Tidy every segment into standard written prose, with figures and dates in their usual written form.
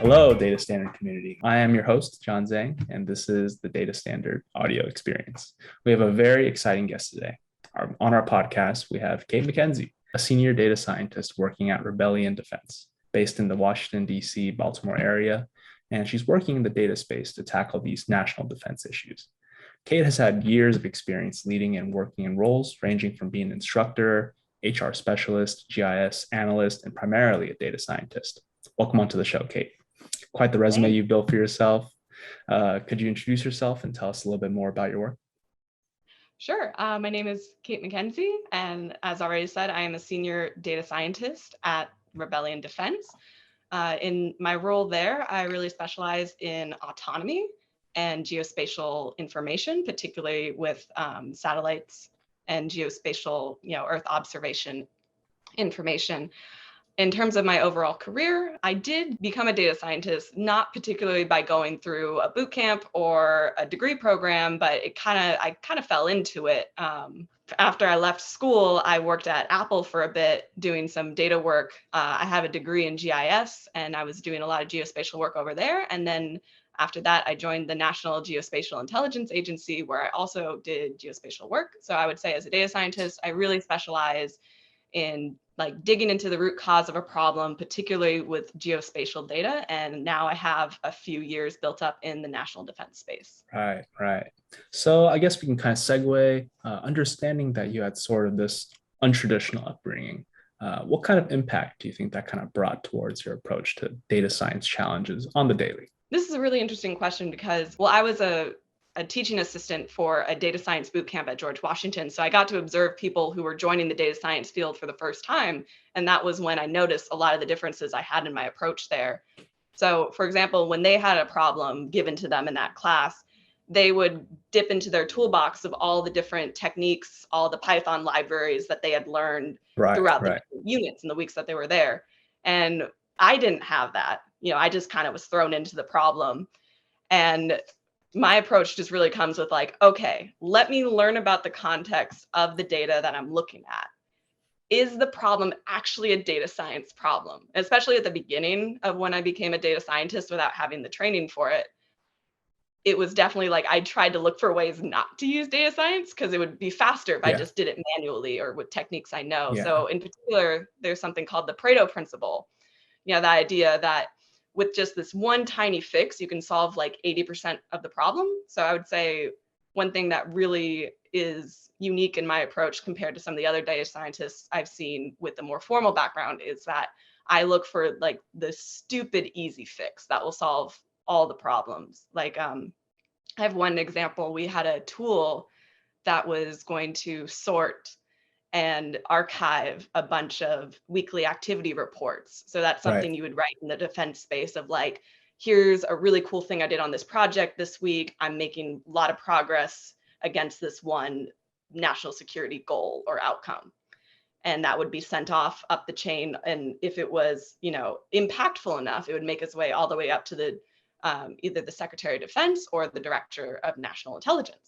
Hello, Data Standard community. I am your host, John Zhang, and this is the Data Standard audio experience. We have a very exciting guest today. On our podcast, we have Kate McKenzie, a senior data scientist working at Rebellion Defense, based in the Washington, D.C., Baltimore area, and she's working in the data space to tackle these national defense issues. Kate has had years of experience leading and working in roles ranging from being an instructor, HR specialist, GIS analyst, and primarily a data scientist. Welcome onto the show, Kate. Quite the resume Thanks. you've built for yourself. Could you introduce yourself and tell us a little bit more about your work? Sure. My name is Kate McKenzie, and as already said, I am a senior data scientist at Rebellion Defense. In my role there, I really specialize in autonomy and geospatial information, particularly with satellites and geospatial, Earth observation information. In terms of my overall career, I did become a data scientist, not particularly by going through a boot camp or a degree program, but I kind of fell into it. After I left school, I worked at Apple for a bit doing some data work. I have a degree in GIS, and I was doing a lot of geospatial work over there. And then after that, I joined the National Geospatial Intelligence Agency, where I also did geospatial work. So I would say as a data scientist, I really specialize in like digging into the root cause of a problem, particularly with geospatial data. And now I have a few years built up in the national defense space. Right, right. So I guess we can kind of segue, understanding that you had sort of this untraditional upbringing. What kind of impact do you think that kind of brought towards your approach to data science challenges on the daily? This is a really interesting question because, well, I was a teaching assistant for a data science boot camp at George Washington. So I got to observe people who were joining the data science field for the first time. And that was when I noticed a lot of the differences I had in my approach there. So for example, when they had a problem given to them in that class, they would dip into their toolbox of all the different techniques, all the Python libraries that they had learned Right, throughout the right. different units in the weeks that they were there. And I didn't have that. I just kind of was thrown into the problem. And my approach just really comes with like, okay, let me learn about the context of the data that I'm looking at. Is the problem actually a data science problem? Especially at the beginning of when I became a data scientist without having the training for it, it was definitely like I tried to look for ways not to use data science because it would be faster if I Yeah, just did it manually or with techniques I know. yeah. So in particular, there's something called the Pareto principle. The idea that with just this one tiny fix, you can solve like 80% of the problem. So I would say one thing that really is unique in my approach compared to some of the other data scientists I've seen with the more formal background is that I look for like the stupid easy fix that will solve all the problems. Like I have one example. We had a tool that was going to sort and archive a bunch of weekly activity reports. So that's Right. something you would write in the defense space of like, here's a really cool thing I did on this project this week. I'm making a lot of progress against this one national security goal or outcome. And that would be sent off up the chain. And if it was, impactful enough, it would make its way all the way up to the either the Secretary of Defense or the Director of National Intelligence.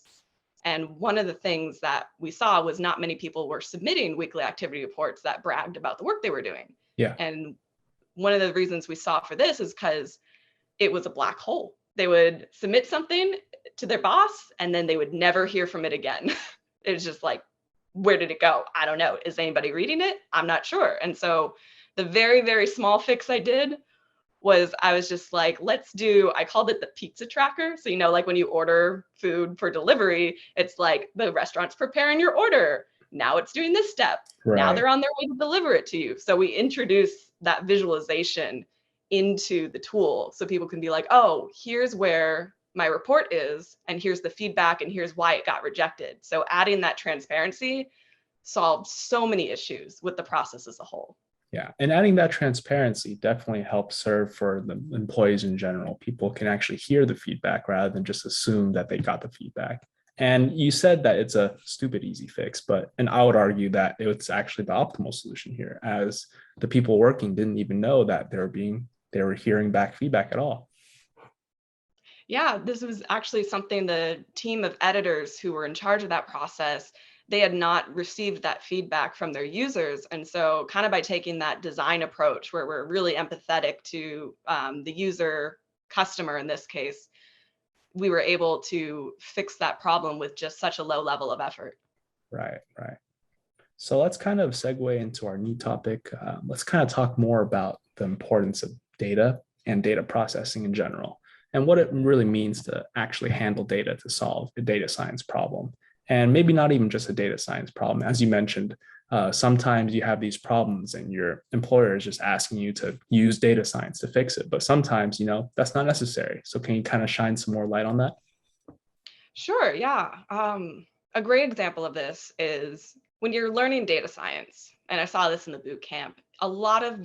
And one of the things that we saw was not many people were submitting weekly activity reports that bragged about the work they were doing. Yeah. And one of the reasons we saw for this is because it was a black hole. They would submit something to their boss and then they would never hear from it again. It was just like, where did it go? I don't know. Is anybody reading it? I'm not sure. And so the very, very small fix I did was I was just like, I called it the pizza tracker. So, like when you order food for delivery, it's like the restaurant's preparing your order. Now it's doing this step. Now Right. they're on their way to deliver it to you. So we introduce that visualization into the tool so people can be like, oh, here's where my report is, and here's the feedback, and here's why it got rejected. So adding that transparency solved so many issues with the process as a whole. Yeah. And adding that transparency definitely helps serve for the employees in general. People can actually hear the feedback rather than just assume that they got the feedback. And you said that it's a stupid easy fix, and I would argue that it's actually the optimal solution here, as the people working didn't even know that they were hearing back feedback at all. Yeah, this was actually something the team of editors who were in charge of that process, they had not received that feedback from their users. And so kind of by taking that design approach where we're really empathetic to the user, customer in this case, we were able to fix that problem with just such a low level of effort. Right, right. So let's kind of segue into our new topic. Let's kind of talk more about the importance of data and data processing in general, and what it really means to actually handle data to solve a data science problem. And maybe not even just a data science problem. As you mentioned, sometimes you have these problems and your employer is just asking you to use data science to fix it. But sometimes, that's not necessary. So can you kind of shine some more light on that? Sure, yeah. A great example of this is when you're learning data science, and I saw this in the boot camp, a lot of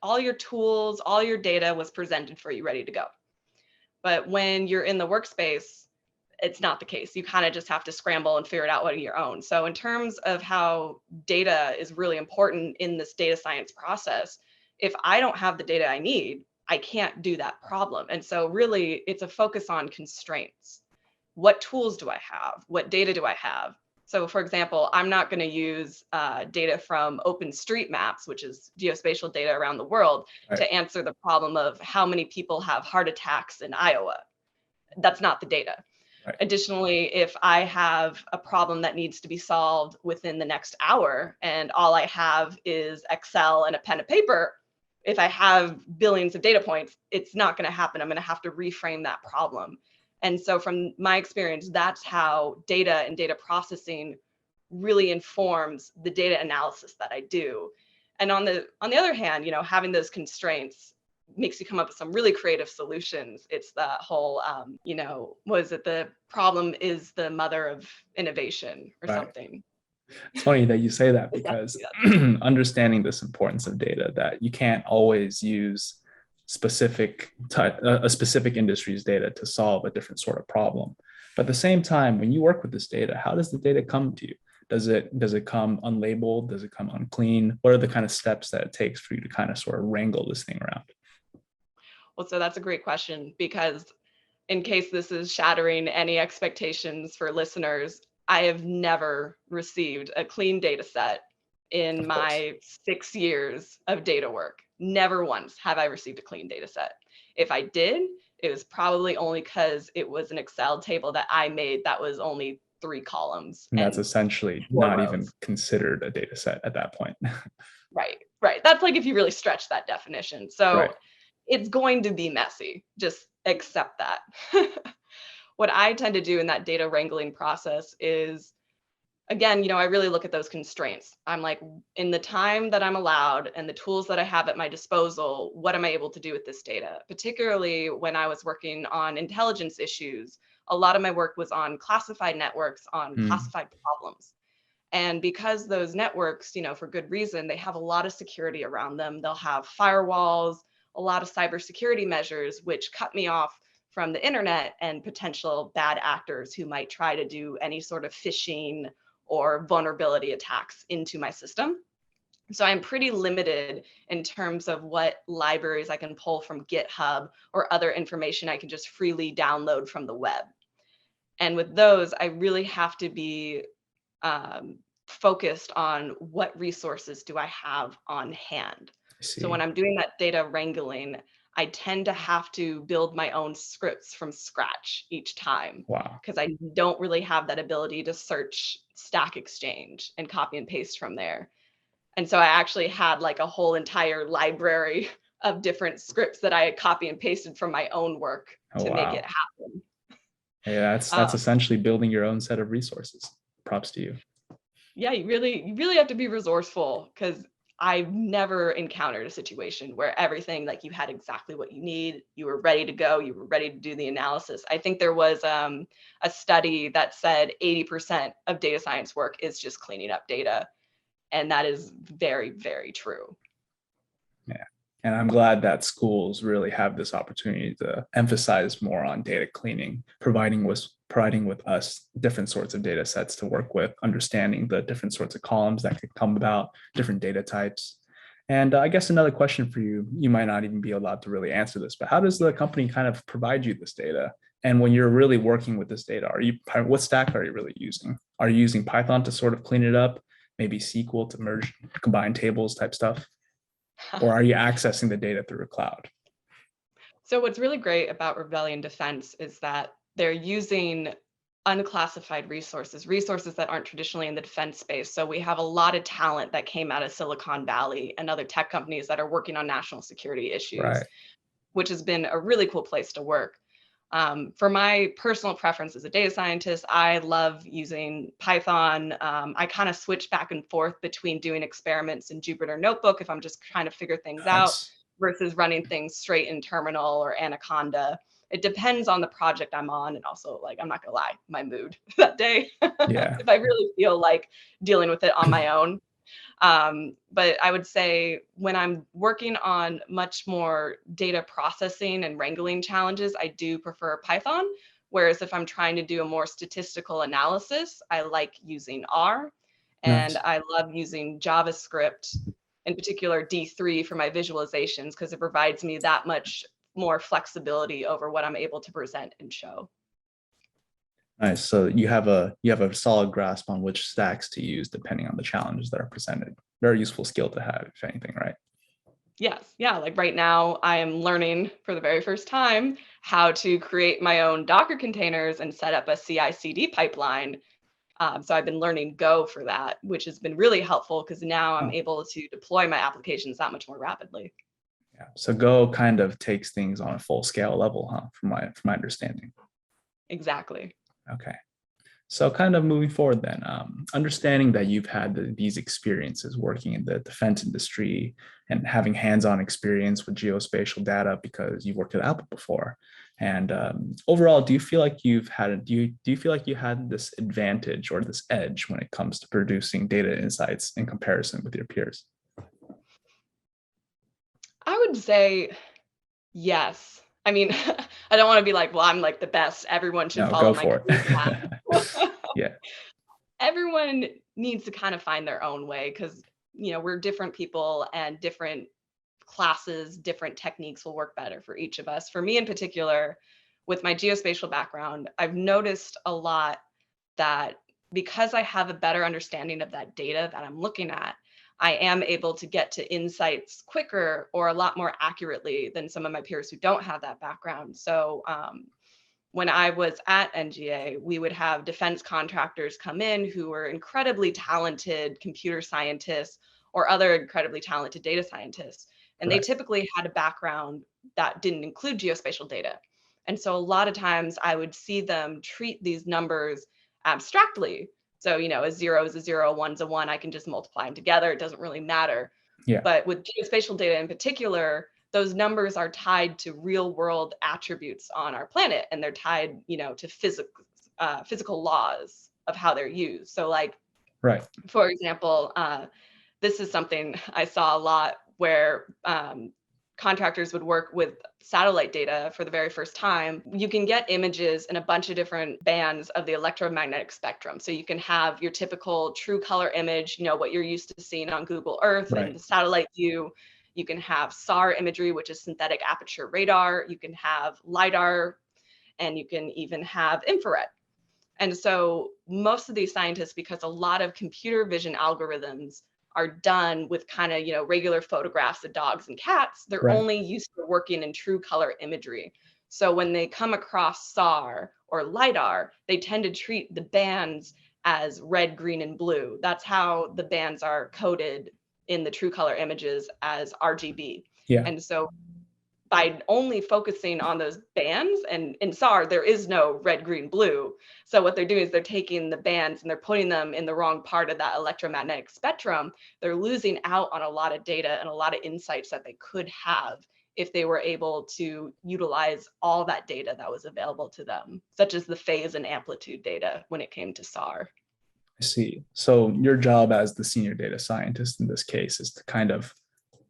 all your tools, all your data was presented for you ready to go. But when you're in the workspace, it's not the case. You kind of just have to scramble and figure it out on your own. So in terms of how data is really important in this data science process, if I don't have the data I need, I can't do that problem. And so really it's a focus on constraints. What tools do I have? What data do I have? So for example, I'm not going to use data from OpenStreetMaps, which is geospatial data around the world, Right. to answer the problem of how many people have heart attacks in Iowa. That's not the data. Right. Additionally, if I have a problem that needs to be solved within the next hour and all I have is Excel and a pen and paper, if I have billions of data points, it's not going to happen. I'm going to have to reframe that problem. And so from my experience, that's how data and data processing really informs the data analysis that I do. And on the other hand, having those constraints makes you come up with some really creative solutions. It's the whole, was it the problem is the mother of innovation or Right. something? It's funny that you say that because understanding this importance of data, that you can't always use a specific industry's data to solve a different sort of problem. But at the same time, when you work with this data, how does the data come to you? Does it come unlabeled? Does it come unclean? What are the kind of steps that it takes for you to kind of sort of wrangle this thing around? Well, so that's a great question, because in case this is shattering any expectations for listeners, I have never received a clean data set in my 6 years of data work. Never once have I received a clean data set. If I did, it was probably only because it was an Excel table that I made that was only 3 columns. And that's essentially 4 not rows. even considered a data set at that point. Right. That's like if you really stretch that definition. So Right. It's going to be messy. Just accept that. What I tend to do in that data wrangling process is, again, I really look at those constraints. I'm like, in the time that I'm allowed and the tools that I have at my disposal, what am I able to do with this data? Particularly when I was working on intelligence issues, a lot of my work was on classified networks, on classified problems. And because those networks, for good reason, they have a lot of security around them. They'll have firewalls, a lot of cybersecurity measures, which cut me off from the internet and potential bad actors who might try to do any sort of phishing or vulnerability attacks into my system. So I'm pretty limited in terms of what libraries I can pull from GitHub or other information I can just freely download from the web. And with those, I really have to be focused on what resources do I have on hand. So when I'm doing that data wrangling, I tend to have to build my own scripts from scratch each time. Wow. Because I don't really have that ability to search Stack Exchange and copy and paste from there. And so I actually had like a whole entire library of different scripts that I had copy and pasted from my own work to make it happen. Hey, that's essentially building your own set of resources. Props to you. Yeah, you really have to be resourceful, because I've never encountered a situation where everything, like, you had exactly what you need, you were ready to go, you were ready to do the analysis. I think there was a study that said 80% of data science work is just cleaning up data. And that is very, very true. Yeah. And I'm glad that schools really have this opportunity to emphasize more on data cleaning, providing with us different sorts of data sets to work with, understanding the different sorts of columns that could come about, different data types. And I guess another question for you, you might not even be allowed to really answer this, but how does the company kind of provide you this data? And when you're really working with this data, what stack are you really using? Are you using Python to sort of clean it up, maybe SQL to merge, combine tables type stuff? Or are you accessing the data through a cloud? So what's really great about Rebellion Defense is that they're using unclassified resources that aren't traditionally in the defense space. So we have a lot of talent that came out of Silicon Valley and other tech companies that are working on national security issues, Right. which has been a really cool place to work. For my personal preference as a data scientist, I love using Python. I kind of switch back and forth between doing experiments in Jupyter Notebook if I'm just trying to figure things out Nice. versus running things straight in Terminal or Anaconda. It depends on the project I'm on, and also, like, I'm not gonna lie, my mood that day. Yeah. If I really feel like dealing with it on my own, but I would say when I'm working on much more data processing and wrangling challenges, I do prefer Python. Whereas if I'm trying to do a more statistical analysis, I like using R. And Nice. I love using JavaScript, in particular D3 for my visualizations, because it provides me that much more flexibility over what I'm able to present and show. Nice. So you have a solid grasp on which stacks to use depending on the challenges that are presented. Very useful skill to have, if anything, right? Yes, yeah, like right now I am learning for the very first time how to create my own Docker containers and set up a CI/CD pipeline. So I've been learning Go for that, which has been really helpful because now I'm Oh, able to deploy my applications that much more rapidly. yeah. So Go kind of takes things on a full scale level, huh? From my understanding. Exactly. Okay. So kind of moving forward then, understanding that you've had these experiences working in the defense industry and having hands-on experience with geospatial data because you've worked at Apple before. And overall, do you feel like do you feel like you had this advantage or this edge when it comes to producing data insights in comparison with your peers? I would say yes. I mean, I don't want to be like, well, I'm like the best. Everyone should No, follow go my for career it. path. Yeah, Everyone needs to kind of find their own way because, we're different people and different classes, different techniques will work better for each of us. For me in particular, with my geospatial background, I've noticed a lot that because I have a better understanding of that data that I'm looking at, I am able to get to insights quicker or a lot more accurately than some of my peers who don't have that background. So when I was at NGA, we would have defense contractors come in who were incredibly talented computer scientists or other incredibly talented data scientists. And they correct. typically had a background that didn't include geospatial data. And so a lot of times I would see them treat these numbers abstractly. So, a zero is a zero, a one's a one. I can just multiply them together. It doesn't really matter. Yeah, But with geospatial data in particular, those numbers are tied to real world attributes on our planet, and they're tied, to physical laws of how they're used. So, like, right. for example, this is something I saw a lot where contractors would work with satellite data for the very first time. You can get images in a bunch of different bands of the electromagnetic spectrum. So you can have your typical true color image, what you're used to seeing on Google Earth and Right. the satellite view. You can have SAR imagery, which is synthetic aperture radar. You can have LiDAR, and you can even have infrared. And so most of these scientists, because a lot of computer vision algorithms are done with kind of, regular photographs of dogs and cats, they're Right. only used to working in true color imagery. So when they come across SAR or LiDAR, they tend to treat the bands as red, green, and blue. That's how the bands are coded in the true color images as RGB. Yeah. And so by only focusing on those bands, and in SAR, there is no red, green, blue. So what they're doing is they're taking the bands and they're putting them in the wrong part of that electromagnetic spectrum. They're losing out on a lot of data and a lot of insights that they could have if they were able to utilize all that data that was available to them, such as the phase and amplitude data when it came to SAR. I see. So your job as the senior data scientist in this case is to kind of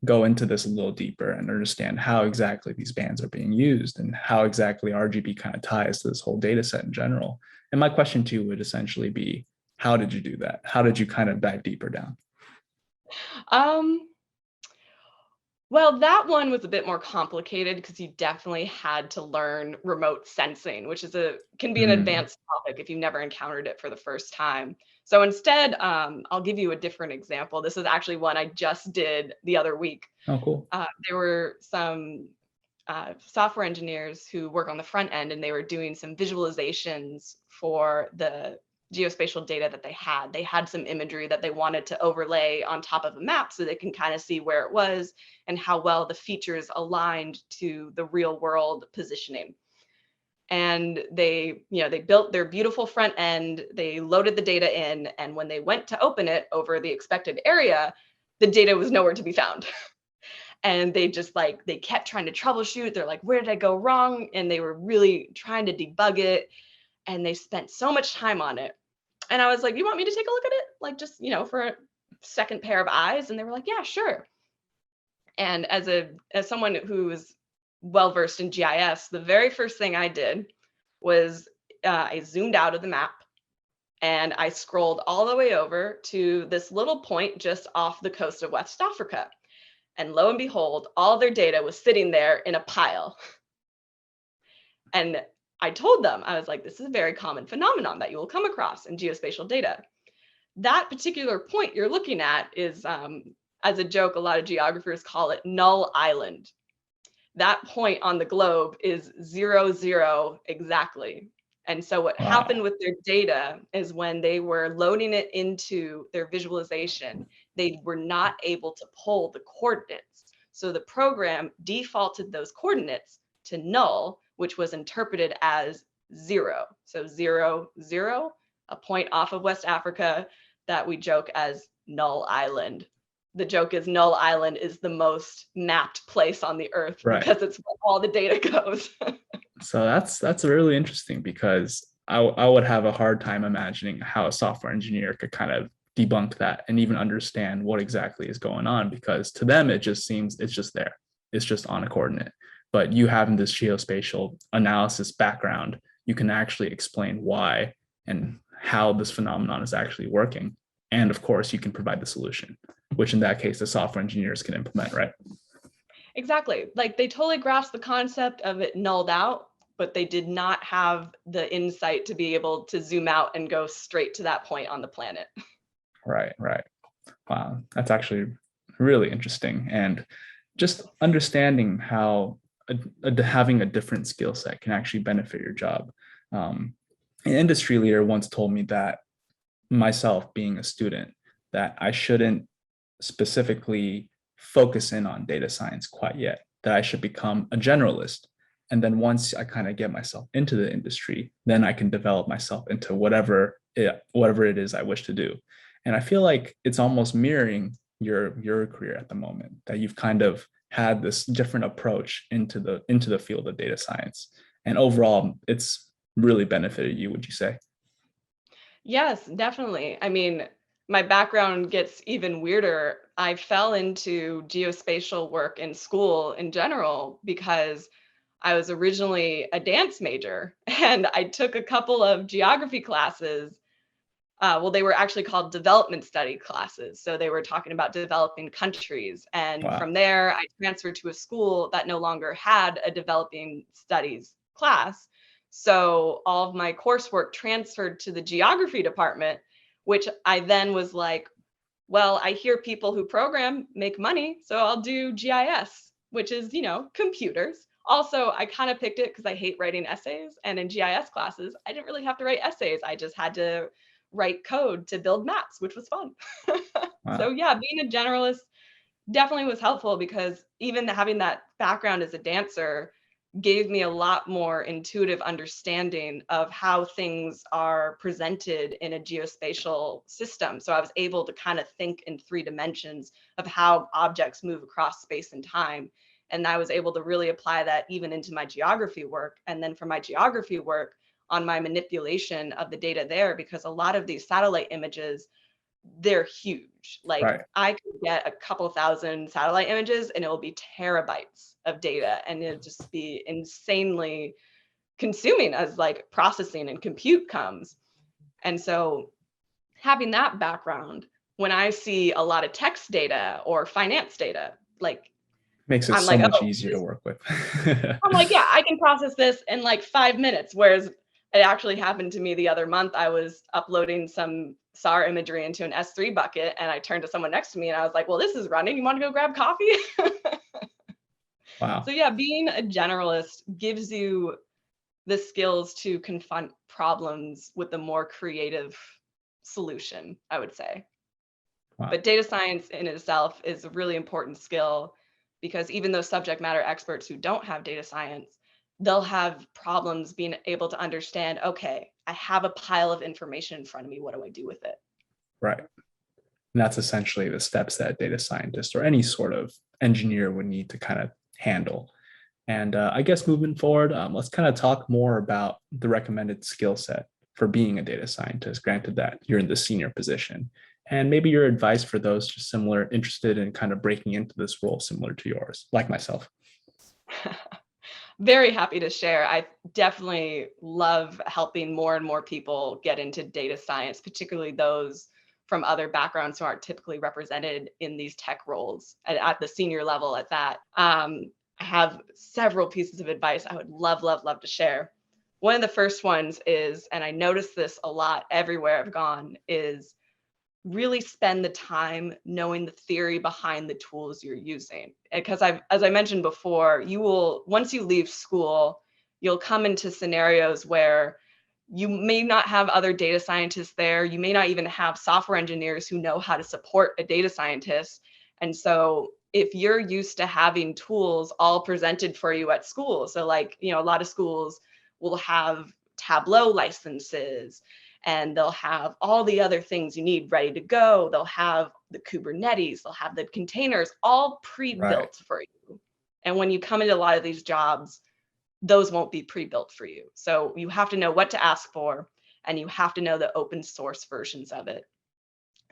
go into this a little deeper and understand how exactly these bands are being used and how exactly RGB kind of ties to this whole data set in general. And my question to you would essentially be, how did you do that? How did you kind of dive deeper down? Um, Well, that one was a bit more complicated because you definitely had to learn remote sensing, which can be an Hmm. advanced topic if you've never encountered it for the first time. So instead, I'll give you a different example. This is actually one I just did the other week. Oh, cool. There were some software engineers who work on the front end, and they were doing some visualizations for the geospatial data that they had. They had some imagery that they wanted to overlay on top of a map so they can kind of see where it was and how well the features aligned to the real world positioning. And they built their beautiful front end, they loaded the data in, and when they went to open it over the expected area, the data was nowhere to be found. And they just they kept trying to troubleshoot. They're like, where did I go wrong? And they were really trying to debug it. And they spent so much time on it. And I was like, you want me to take a look at it? Like, just, for a second pair of eyes? And they were like, yeah, sure. And as someone who is well versed in GIS, the very first thing I did was I zoomed out of the map and I scrolled all the way over to this little point just off the coast of West Africa. And lo and behold, all their data was sitting there in a pile. And I told them, I was like, this is a very common phenomenon that you will come across in geospatial data. That particular point you're looking at is, as a joke, a lot of geographers call it null island. That point on the globe is 0, 0 exactly. And so what happened Wow. with their data is when they were loading it into their visualization, they were not able to pull the coordinates. So the program defaulted those coordinates to null, which was interpreted as 0. So 0, 0, a point off of West Africa that we joke as Null Island. The joke is Null Island is the most mapped place on the earth Right. because it's where all the data goes. So that's really interesting because I would have a hard time imagining how a software engineer could kind of debunk that and even understand what exactly is going on, because to them it just seems it's just there. It's just on a coordinate. But you having this geospatial analysis background, you can actually explain why and how this phenomenon is actually working. And of course, you can provide the solution, which in that case the software engineers can implement, right? Exactly. Like they totally grasped the concept of it nulled out, but they did not have the insight to be able to zoom out and go straight to that point on the planet. Right, right. Wow, that's actually really interesting. And just understanding how having a different skill set can actually benefit your job. An industry leader once told me that, myself being a student, that I shouldn't specifically focus in on data science quite yet, that I should become a generalist. And then once I kind of get myself into the industry, then I can develop myself into whatever it is I wish to do. And I feel like it's almost mirroring your career at the moment, that you've kind of had this different approach into the field of data science. And overall, it's really benefited you, would you say? Yes, definitely. I mean, my background gets even weirder. I fell into geospatial work in school in general because I was originally a dance major and I took a couple of geography classes. Well, they were actually called development study classes. So they were talking about developing countries. And Wow. from there, I transferred to a school that no longer had a developing studies class. So all of my coursework transferred to the geography department, which I then was like, well, I hear people who program make money, so I'll do GIS, which is, computers. Also, I kind of picked it because I hate writing essays. And in GIS classes, I didn't really have to write essays. I just had to write code to build maps, which was fun. So, Wow. yeah, being a generalist definitely was helpful because even having that background as a dancer gave me a lot more intuitive understanding of how things are presented in a geospatial system. So I was able to kind of think in 3 dimensions of how objects move across space and time. And I was able to really apply that even into my geography work. And then for my geography work, on my manipulation of the data there, because a lot of these satellite images, they're huge. Like Right. I could get a couple thousand satellite images and it will be terabytes of data and it'll just be insanely consuming as like processing and compute comes. And so having that background, when I see a lot of text data or finance data, like Makes it I'm so like, much oh, easier to work with. I'm like, yeah, I can process this in like 5 minutes. Whereas it actually happened to me the other month. I was uploading some SAR imagery into an S3 bucket, and I turned to someone next to me and I was like, well, this is running. You want to go grab coffee? So Wow. yeah, being a generalist gives you the skills to confront problems with a more creative solution, I would say. Wow. But data science in itself is a really important skill because even those subject matter experts who don't have data science, they'll have problems being able to understand, okay, I have a pile of information in front of me. What do I do with it? Right. And that's essentially the steps that a data scientist or any sort of engineer would need to kind of handle. And I guess moving forward, let's kind of talk more about the recommended skill set for being a data scientist, granted that you're in the senior position. And maybe your advice for those just similar, interested in kind of breaking into this role similar to yours, like myself. Very happy to share. I definitely love helping more and more people get into data science, particularly those from other backgrounds who aren't typically represented in these tech roles at the senior level at that. I have several pieces of advice I would love, love, love to share. One of the first ones is, and I notice this a lot everywhere I've gone, is really spend the time knowing the theory behind the tools you're using. Because as I mentioned before, you will, once you leave school, you'll come into scenarios where you may not have other data scientists there. You may not even have software engineers who know how to support a data scientist. And so if you're used to having tools all presented for you at school, so like, a lot of schools will have Tableau licenses, and they'll have all the other things you need ready to go. They'll have the Kubernetes, they'll have the containers all Right. pre-built for you. And when you come into a lot of these jobs, those won't be pre-built for you. So you have to know what to ask for, and you have to know the open source versions of it.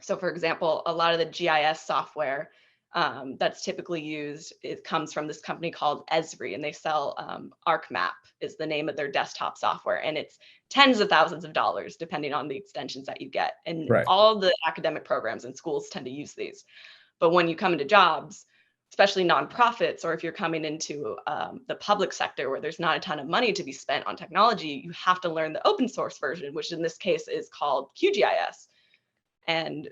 So for example, a lot of the GIS software that's typically used, it comes from this company called Esri, and they sell ArcMap is the name of their desktop software. And it's tens of thousands of dollars, depending on the extensions that you get. And Right. all the academic programs and schools tend to use these. But when you come into jobs, especially nonprofits, or if you're coming into the public sector where there's not a ton of money to be spent on technology, you have to learn the open source version, which in this case is called QGIS. And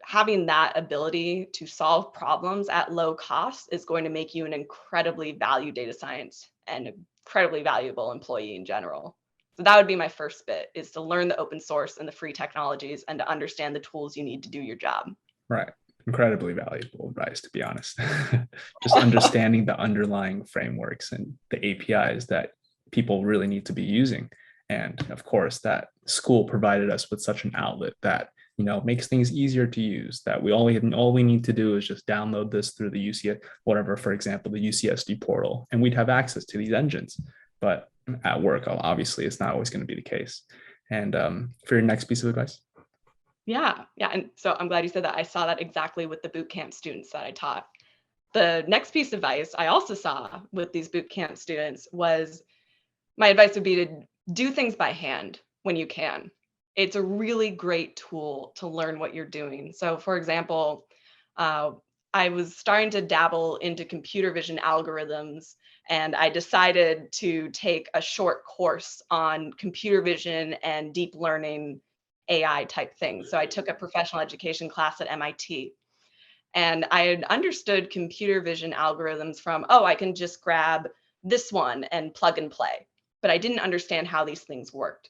having that ability to solve problems at low cost is going to make you an incredibly valued data science and incredibly valuable employee in general. So that would be my first bit, is to learn the open source and the free technologies and to understand the tools you need to do your job. Right. Incredibly valuable advice, to be honest. Just understanding the underlying frameworks and the APIs that people really need to be using. And of course, that school provided us with such an outlet that makes things easier to use. That all we need to do is just download this through the UCS, whatever, for example, the UCSD portal, and we'd have access to these engines. But at work, obviously, it's not always going to be the case. And for your next piece of advice. Yeah. And so I'm glad you said that. I saw that exactly with the boot camp students that I taught. The next piece of advice I also saw with these boot camp students was, my advice would be to do things by hand when you can. It's a really great tool to learn what you're doing. So for example, I was starting to dabble into computer vision algorithms, and I decided to take a short course on computer vision and deep learning AI type things. So I took a professional education class at MIT. And I had understood computer vision algorithms from, oh, I can just grab this one and plug and play. But I didn't understand how these things worked.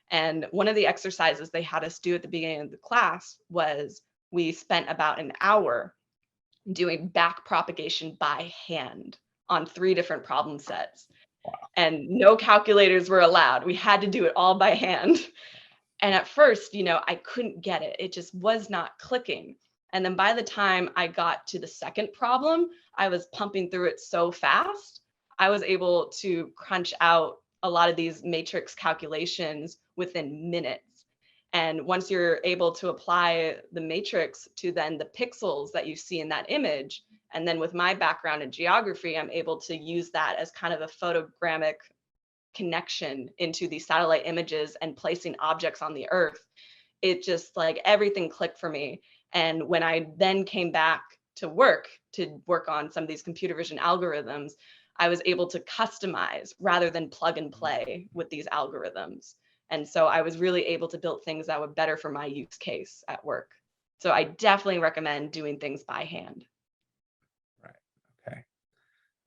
And one of the exercises they had us do at the beginning of the class was, we spent about an hour doing back propagation by hand on 3 different problem sets. And no calculators were allowed. We had to do it all by hand. And at first, I couldn't get it. It just was not clicking. And then by the time I got to the second problem, I was pumping through it so fast, I was able to crunch out a lot of these matrix calculations within minutes. And once you're able to apply the matrix to then the pixels that you see in that image, and then with my background in geography, I'm able to use that as kind of a photogrammic connection into these satellite images and placing objects on the earth. It just, like, everything clicked for me. And when I then came back to work to work on some of these computer vision algorithms, I was able to customize rather than plug and play with these algorithms. And so I was really able to build things that were better for my use case at work. So I definitely recommend doing things by hand. Right. Okay.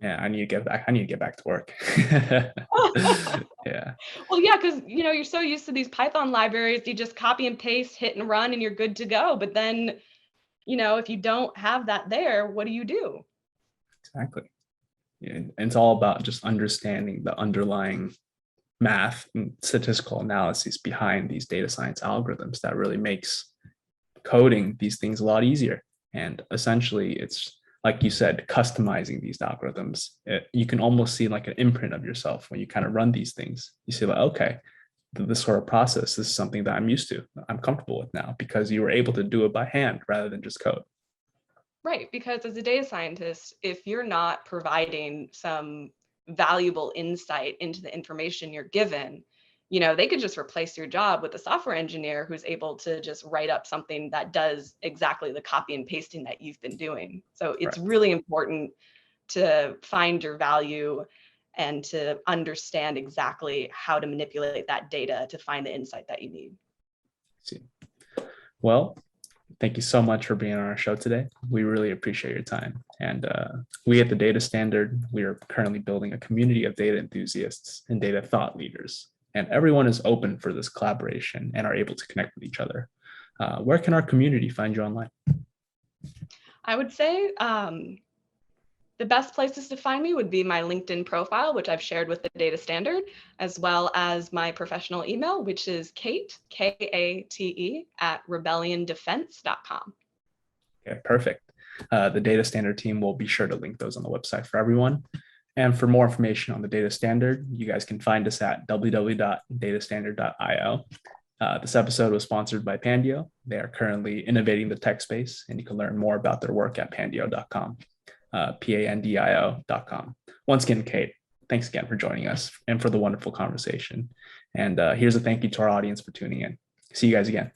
Yeah, I need to get back. I need to get back to work. Yeah. Well, yeah, because you're so used to these Python libraries, you just copy and paste, hit and run, and you're good to go. But then, if you don't have that there, what do you do? Exactly. Yeah, and it's all about just understanding the underlying math and statistical analyses behind these data science algorithms that really makes coding these things a lot easier. And essentially, it's like you said, customizing these algorithms. You can almost see like an imprint of yourself when you kind of run these things. You see like, okay, this sort of process is something that I'm used to, I'm comfortable with now, because you were able to do it by hand rather than just code. Right, because as a data scientist, if you're not providing some valuable insight into the information you're given, they could just replace your job with a software engineer who's able to just write up something that does exactly the copy and pasting that you've been doing. So it's Right. really important to find your value and to understand exactly how to manipulate that data to find the insight that you need. See. Well, thank you so much for being on our show today. We really appreciate your time. And we at the Data Standard, we are currently building a community of data enthusiasts and data thought leaders. And everyone is open for this collaboration and are able to connect with each other. Where can our community find you online? I would say the best places to find me would be my LinkedIn profile, which I've shared with the Data Standard, as well as my professional email, which is Kate, Kate, @rebelliondefense.com. Okay, perfect. The Data Standard team will be sure to link those on the website for everyone. And for more information on the Data Standard, you guys can find us at www.datastandard.io. This episode was sponsored by Pandio. They are currently innovating the tech space, and you can learn more about their work at pandio.com, pandio.com. Once again, Kate, thanks again for joining us and for the wonderful conversation. And here's a thank you to our audience for tuning in. See you guys again.